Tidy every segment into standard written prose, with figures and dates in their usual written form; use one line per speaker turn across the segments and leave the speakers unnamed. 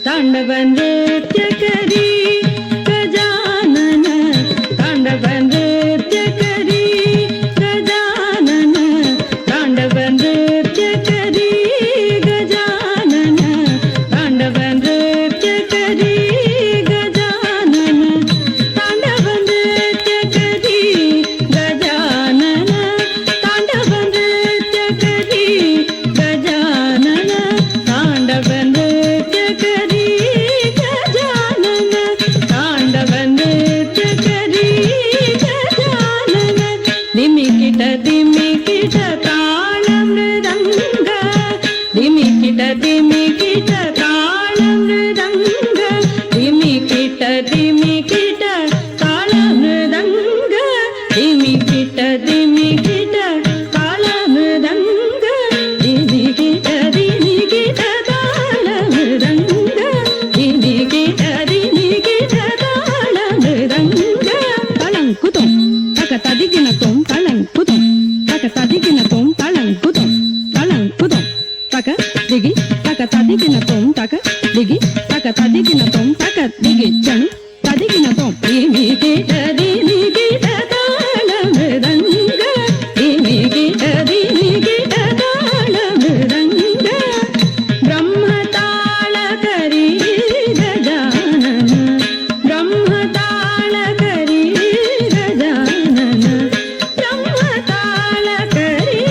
ತಾಂಡವ ನೃತ್ಯ ಕರಿ ಗಜಾನನ ತಾಂಡವ ನೃತ್ಯ ಕರಿ ಗಜಾನನ ತಾಂಡವ ನೃತ್ಯ ಕರಿ ಗಜಾನನ ತಾಂಡವ ನೃತ್ಯ ಕರಿ ಗಜಾನನ ತಾಂಡವ ನೃತ್ಯ ಕರಿ ಗಜಾನನ ತಾಂಡವ ನೃತ್ಯ ಕರಿ ಗಜಾನನ ತಾಂಡವ ನೃತ್ಯ ಕರಿ ಗಜಾನನ ತಾಂಡವ ನೃತ್ಯ ಕರಿ ಗಜಾನನ ದಿಮಿಕಿಟ ದಿಮಿಕಿಟ ತಾಳ ಮೃದಂಗ ದಿಮಿಕಿಟ ದಿಮಿಕಿಟ ತಾಳ ಮೃದಂಗ ದಿಮಿಕಿಟ ದಿಮಿಕಿಟ ತಾಳ ಮೃದಂಗ ದಿಮಿಕಿಟ ದಿಮಿಕಿಟ ತಾಳ ಮೃದಂಗ ದಿಮಿಕಿಟ ದಿಮಿಕಿಟ ತಾಳ ಮೃದಂಗ ದಿಮಿಕಿಟ ದಿಮಿಕಿಟ ತಾಳ ಮೃದಂಗ ತಳಂಕುತಂ ತಕ ತದಿಗಿನ ತೊಂ ತಳಂಕುತಂ ತಕ ತದಿಗಿನ ತೊಂ ತಳಂಕುತಂ ತಳಂಕುತಂ ತಕ ದಿಗಿ ತಕ ತದಿಗಿನ ತೊಂ ತಕ ದಿಗಿ ತಕ ತದಿಗಿನ ತೊಂ ತಕ ದಿಗಿ ಚಣು ತದಿಗಿನ ತೊಂ ದಿಮಿಕಿಟ ದಿಮಿಕಿಟ ತಾಳ ಮೃದಂಗ ದಿಮಿಕಿಟ ದಿಮಿಕಿಟ ತಾಳ ಮೃದಂಗ ಬ್ರಹ್ಮತಾಳ ಕರಿ ಗಜಾನನ ಬ್ರಹ್ಮತಾಳ ಕರಿ ಗಜಾನನ ಬ್ರಹ್ಮತಾಳ ಕರಿ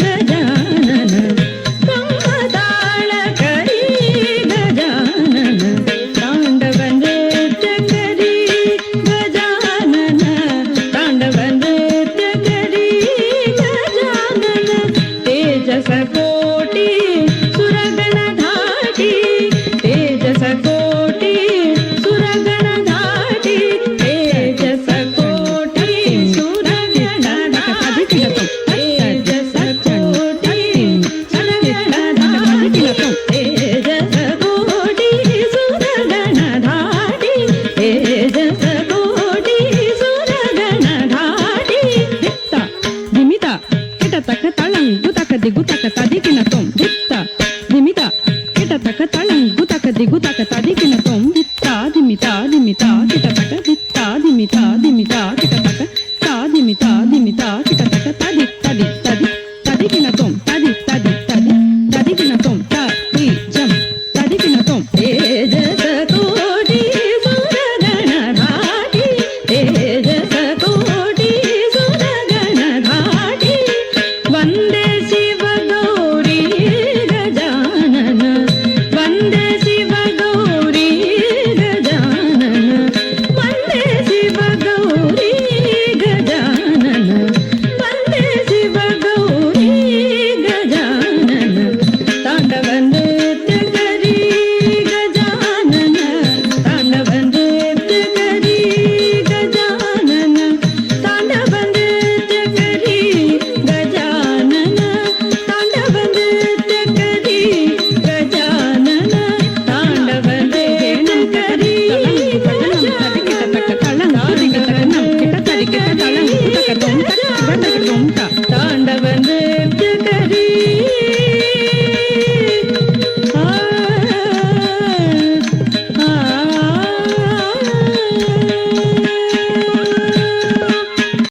ಗಜಾನನ ಬ್ರಹ್ಮತಾಳ ಕರಿ ಗಜಾನನ ತಾಂಡವ ನೃತ್ಯ ಕರಿ ಗಜಾನನ ತಾಂಡವ ನೃತ್ಯ ಕರಿ ಗಜಾನನ ತೇಜಸ ಕೋಟಿ ಸುರಗಣ ಧಾಟಿ ತೇಜಸ ಕೋಟಿ ಸುರಗಣ ಧಾಟಿ ತೇಜಸ ಕೋಟಿ ಸುರಗಣ ಧಾಟಿ ತೇಜಸ ಕೋಟಿ ಸುರಗಣ ಧಾಟಿ ತೇಜಸ ಕೋಟಿ ಸುರಗಣ ಧಾಟಿ ತೇಜಸ ಕೋಟಿ ಸುರಗಣ ಧಾಟಿ ದಿತ್ತ ದಿಮಿತ ಕಿಟ ತಕ ತಳಂ ಗುತಕ ದಿಗುತಕ ತದಿಗಿನ ತೊಂ ದಿತ್ತ ದಿಮಿತ ಕಿಟ ತಕ ತಳಂ ಗುತಕ ದಿಗುತಕ ತದಿಗಿನ ತೊಂ ದಿತ್ತ ದಿಮಿತ ದಿಮಿತ ಕಿಟ ತಕ ದಿತ್ತ ದಿಮಿತ ದಿಮಿತ ಕಿಟ ತಕ ತಾ ದಿಮಿತ ದಿಮಿತ ಕಿಟ ತಕ ತದಿ ತದಿ ತದಿ ತದಿಗಿನ ತೊಂ ತದಿ ತದಿ ತದಿ ತದಿಗಿನ ತೊಂ ತಿ ಜಂ ತದಿಗಿನ ತೊಂ ತೇಜಸ ಕೋಟಿ ಸುರಗಣ ಧಾಟಿ ತೇಜಸ ಕೋಟಿ ಸುರಗಣ ಧಾಟಿ ವಂದೇ ಶಿವ ಗೌರಿ ಗಜಾನನ ವಂದೇ ಶಿವ ಗೌರಿ ಗಜಾನನ ವಂದೇ ಶಿವ ಗೌರಿ ಗಜಾನನ ವಂದೇ ಶಿವ ಗೌರಿ ಗಜಾನನ ತಾಂಡವ ನೃತ್ಯ ಕರಿ ಗಜಾನನ ತಾಂಡವ ನೃತ್ಯ ಕರಿ ಗಜಾನನ ತಾಂಡವ ನೃತ್ಯ ಕರಿ ಗಜಾನನ ತಾಂಡವ ನೃತ್ಯ ಕರಿ ಗಜಾನನ ತಾಂಡವ ನೃತ್ಯ ಕರಿ ತಾಂಡವ ನೃತ್ಯ ಕರಿ